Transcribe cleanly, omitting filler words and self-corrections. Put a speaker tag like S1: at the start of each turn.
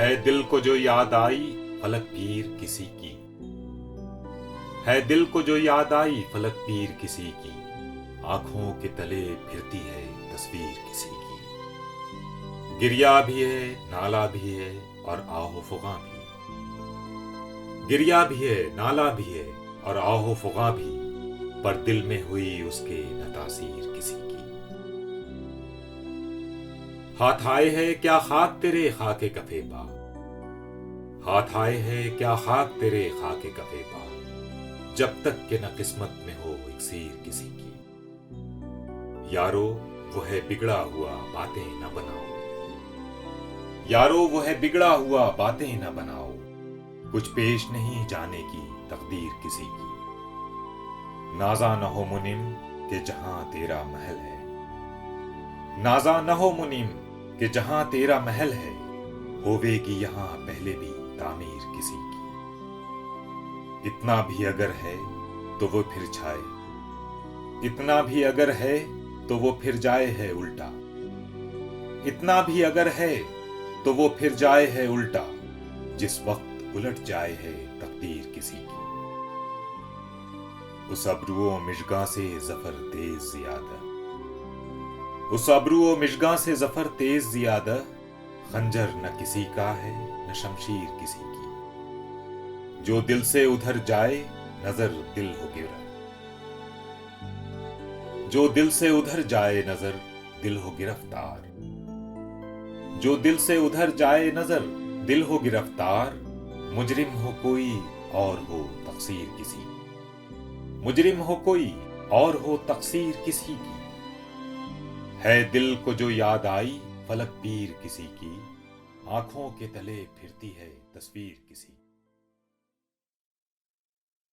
S1: है दिल को जो याद आई फलक पीर किसी की। है दिल को जो याद आई फलक पीर किसी की। आंखों के तले फिरती है तस्वीर किसी की। गिरिया भी है, नाला भी है और आहो फुगा भी। गिरिया भी है, नाला भी है और आहो फुगा भी, पर दिल में हुई उसके न तासीर किसी की। हाथ आए है क्या खाक तेरे खाके कफे पा। हाथ आए है क्या खाक तेरे खाके कफे पा, जब तक के न किस्मत में हो इक्सीर किसी की। यारो वो है बिगड़ा हुआ बातें न बनाओ। यारो वो है बिगड़ा हुआ बातें न बनाओ, कुछ पेश नहीं जाने की तकदीर किसी की। नाजा न हो मुनिम के जहां तेरा महल है। नाजा न हो मुनिम कि जहां तेरा महल है, होवेगी यहां पहले भी तामीर किसी की। इतना भी अगर है तो वो फिर छाए। इतना भी अगर है तो वो फिर जाए है उल्टा। इतना भी अगर है तो वो फिर जाए है उल्टा, जिस वक्त उलट जाए है तकदीर किसी की। उस अबरुओ मिशगा से जफर तेज ज्यादा। उस अबरुओ मिशगा से जफर तेज ज्यादा, खंजर न किसी का है न शमशीर किसी की। जो दिल से उधर जाए नजर दिल हो गिरा। जो दिल से उधर जाए नजर दिल हो गिरफ्तार। जो दिल से उधर जाए नजर दिल हो गिरफ्तार, मुजरिम हो कोई और हो तकसीर किसी। मुजरिम हो कोई और हो तकसीर किसी की। है दिल को जो याद आई फलक पीर किसी की। आंखों के तले फिरती है तस्वीर किसी की।